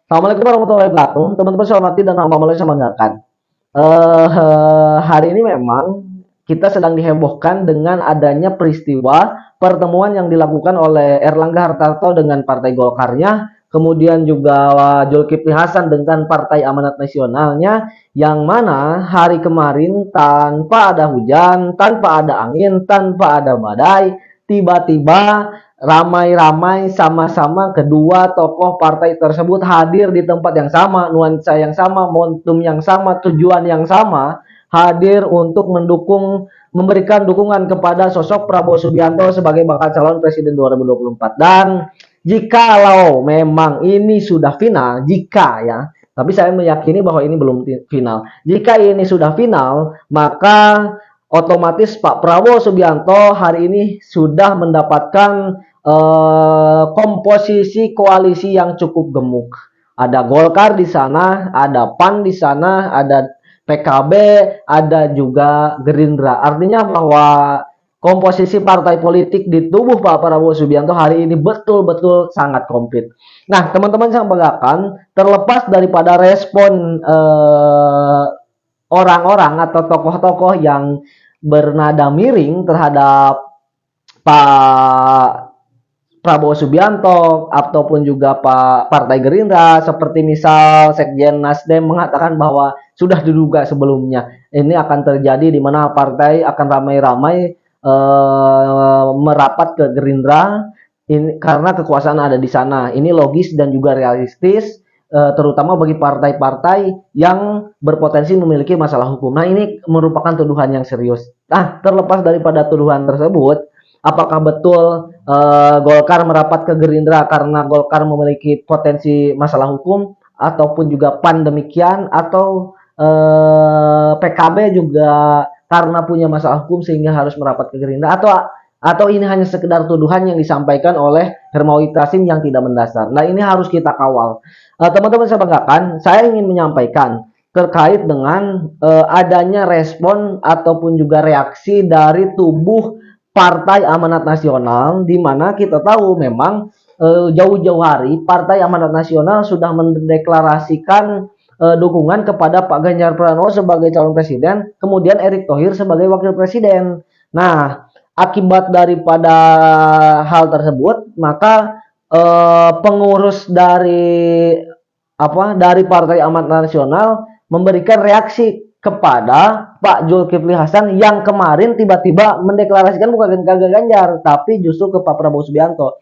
Assalamualaikum warahmatullahi wabarakatuh. Teman-teman saya hormati dan alhamdulillah saya mendengarkan. Hari ini memang kita sedang dihebohkan dengan adanya peristiwa pertemuan yang dilakukan oleh Erlangga Hartarto dengan Partai Golkarnya, kemudian juga Zulkifli Hasan dengan Partai Amanat Nasionalnya, yang mana hari kemarin tanpa ada hujan, tanpa ada angin, tanpa ada badai, tiba-tiba ramai-ramai sama-sama kedua tokoh partai tersebut hadir di tempat yang sama, nuansa yang sama, momentum yang sama, tujuan yang sama, hadir untuk memberikan dukungan kepada sosok Prabowo Subianto sebagai bakal calon presiden 2024. Dan jikalau memang ini sudah final, jika ya, tapi saya meyakini bahwa ini belum final. Jika ini sudah final, maka otomatis Pak Prabowo Subianto hari ini sudah mendapatkan komposisi koalisi yang cukup gemuk. Ada Golkar di sana, ada PAN di sana, ada PKB, ada juga Gerindra. Artinya bahwa komposisi partai politik di tubuh Pak Prabowo Subianto hari ini betul-betul sangat komplit. Nah, teman-teman saya banggakan, terlepas daripada respon orang-orang atau tokoh-tokoh yang bernada miring terhadap Pak Prabowo Subianto ataupun juga Partai Gerindra, seperti misal Sekjen Nasdem mengatakan bahwa sudah diduga sebelumnya ini akan terjadi, di mana partai akan ramai-ramai merapat ke Gerindra ini karena kekuasaan ada di sana. Ini logis dan juga realistis, terutama bagi partai-partai yang berpotensi memiliki masalah hukum. Nah, ini merupakan tuduhan yang serius. Nah, terlepas daripada tuduhan tersebut, apakah betul Golkar merapat ke Gerindra karena Golkar memiliki potensi masalah hukum, ataupun juga PAN demikian, atau PKB juga karena punya masalah hukum sehingga harus merapat ke Gerindra, atau ini hanya sekedar tuduhan yang disampaikan oleh Hermawi Tasim yang tidak mendasar. Nah, ini harus kita kawal. Teman-teman saya banggakan, saya ingin menyampaikan terkait dengan adanya respon ataupun juga reaksi dari tubuh Partai Amanat Nasional, di mana kita tahu memang jauh-jauh hari Partai Amanat Nasional sudah mendeklarasikan dukungan kepada Pak Ganjar Pranowo sebagai calon presiden, kemudian Erick Thohir sebagai wakil presiden. Nah, akibat daripada hal tersebut, maka pengurus dari Partai Amanat Nasional memberikan reaksi kepada Pak Zulkifli Hasan yang kemarin tiba-tiba mendeklarasikan bukan ke Ganjar, tapi justru ke Pak Prabowo Subianto.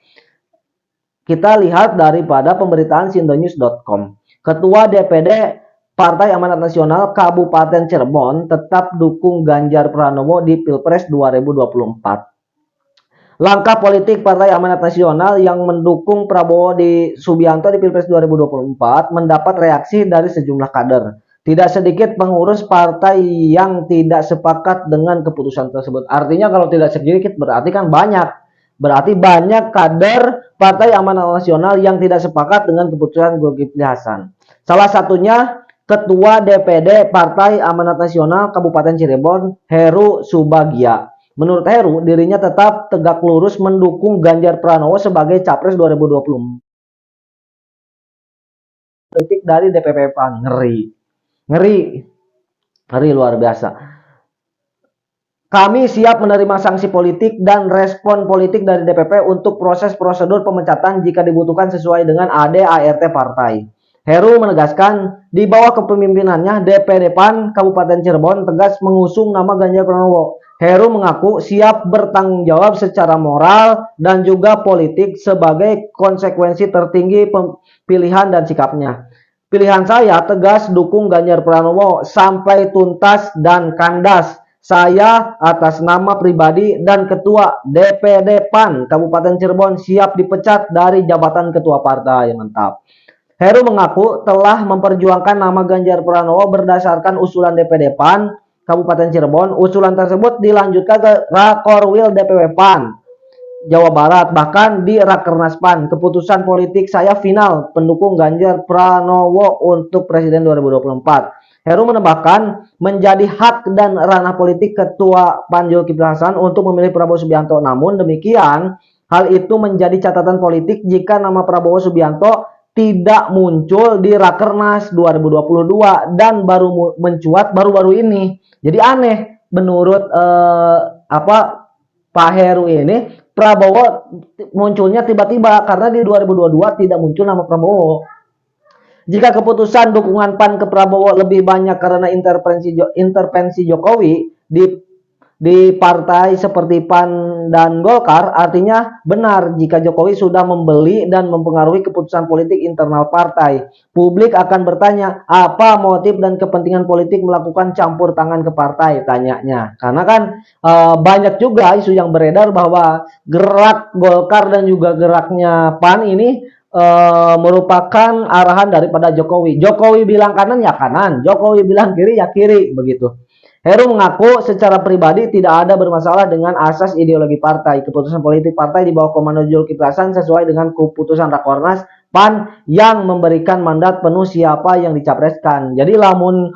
Kita lihat daripada pemberitaan sindonews.com. Ketua DPD Partai Amanat Nasional Kabupaten Cirebon tetap dukung Ganjar Pranowo di Pilpres 2024. Langkah politik Partai Amanat Nasional yang mendukung Prabowo Subianto di Pilpres 2024 mendapat reaksi dari sejumlah kader. Tidak sedikit pengurus partai yang tidak sepakat dengan keputusan tersebut. Artinya kalau tidak sedikit berarti kan banyak. Berarti banyak kader Partai Amanat Nasional yang tidak sepakat dengan keputusan Zulkifli Hasan. Salah satunya Ketua DPD Partai Amanat Nasional Kabupaten Cirebon, Heru Subagia. Menurut Heru, dirinya tetap tegak lurus mendukung Ganjar Pranowo sebagai Capres 2024. Kritik dari DPP PAN, ngeri luar biasa. Kami siap menerima sanksi politik dan respon politik dari DPP untuk proses prosedur pemecatan jika dibutuhkan sesuai dengan AD/ART partai. Heru menegaskan, di bawah kepemimpinannya DPD PAN Kabupaten Cirebon tegas mengusung nama Ganjar Pranowo. Heru mengaku siap bertanggung jawab secara moral dan juga politik sebagai konsekuensi tertinggi pilihan dan sikapnya. Pilihan saya tegas dukung Ganjar Pranowo sampai tuntas dan kandas. Saya atas nama pribadi dan Ketua DPD PAN Kabupaten Cirebon siap dipecat dari jabatan Ketua Partai. Mantap. Heru mengaku telah memperjuangkan nama Ganjar Pranowo berdasarkan usulan DPD PAN Kabupaten Cirebon. Usulan tersebut dilanjutkan ke Rakorwil DPW PAN Jawa Barat, bahkan di Rakernas PAN. Keputusan politik saya final pendukung Ganjar Pranowo untuk Presiden 2024. Heru menambahkan, menjadi hak dan ranah politik Ketua PAN Zulkifli Hasan untuk memilih Prabowo Subianto. Namun demikian, hal itu menjadi catatan politik jika nama Prabowo Subianto tidak muncul di Rakernas 2022 dan baru mencuat baru-baru ini. Jadi aneh menurut Pak Heru ini, Prabowo munculnya tiba-tiba karena di 2022 tidak muncul nama Prabowo. Jika keputusan dukungan PAN ke Prabowo lebih banyak karena intervensi Jokowi di partai seperti PAN dan Golkar, artinya benar jika Jokowi sudah membeli dan mempengaruhi keputusan politik internal partai. Publik akan bertanya, apa motif dan kepentingan politik melakukan campur tangan ke partai, tanyanya. Karena kan banyak juga isu yang beredar bahwa gerak Golkar dan juga geraknya PAN ini merupakan arahan daripada Jokowi. Jokowi bilang kanan ya kanan, Jokowi bilang kiri ya kiri, begitu. Heru mengaku secara pribadi tidak ada bermasalah dengan asas ideologi partai. Keputusan politik partai di bawah komando Zulkifli Hasan sesuai dengan keputusan Rakornas PAN yang memberikan mandat penuh siapa yang dicapreskan. Jadi lamun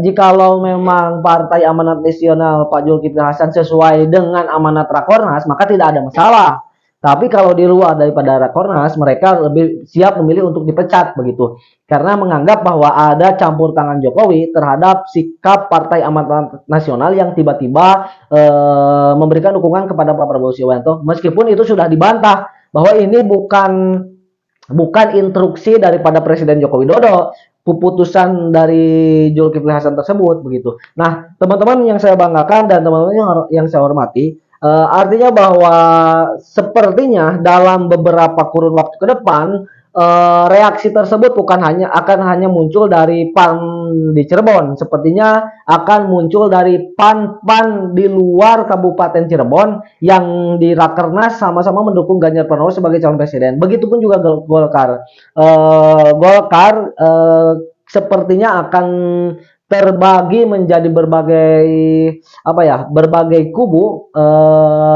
jikalau memang Partai Amanat Nasional Pak Zulkifli Hasan sesuai dengan amanat Rakornas, maka tidak ada masalah. Tapi kalau di luar daripada Rakornas, mereka lebih siap memilih untuk dipecat begitu. Karena menganggap bahwa ada campur tangan Jokowi terhadap sikap Partai Amanat Nasional yang tiba-tiba memberikan dukungan kepada Pak Prabowo Subianto. Meskipun itu sudah dibantah bahwa ini bukan instruksi daripada Presiden Joko Widodo, keputusan dari Zulkifli Hasan tersebut begitu. Nah, teman-teman yang saya banggakan dan teman-teman yang saya hormati, artinya bahwa sepertinya dalam beberapa kurun waktu ke depan reaksi tersebut akan hanya muncul dari PAN di Cirebon, sepertinya akan muncul dari PAN di luar Kabupaten Cirebon yang di Rakernas sama-sama mendukung Ganjar Pranowo sebagai calon presiden. Begitupun juga Golkar. Golkar sepertinya akan terbagi menjadi berbagai kubu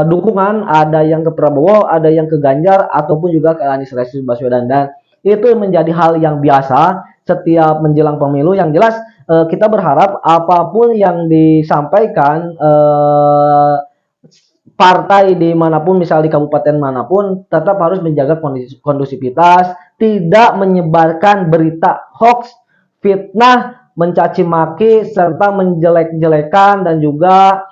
dukungan, ada yang ke Prabowo, ada yang ke Ganjar ataupun juga ke Anies Baswedan, dan itu menjadi hal yang biasa setiap menjelang pemilu. Yang jelas kita berharap apapun yang disampaikan partai dimanapun, misal di kabupaten manapun, tetap harus menjaga kondusivitas, tidak menyebarkan berita hoax, fitnah, mencaci maki, serta menjelek-jelekan dan juga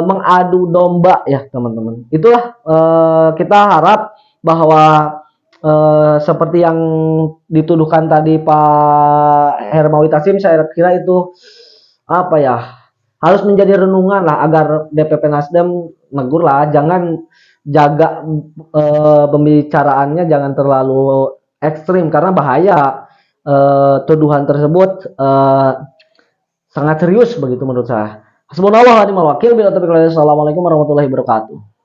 mengadu domba ya teman-teman. Itulah kita harap bahwa seperti yang dituduhkan tadi Pak Hermawi Taslim, saya kira itu harus menjadi renungan lah agar DPP Nasdem negur lah, jangan jaga pembicaraannya jangan terlalu ekstrim karena bahaya. Tuduhan tersebut sangat serius begitu menurut saya. Hasbunallah wa ni'mal wakil. Assalamualaikum warahmatullahi wabarakatuh.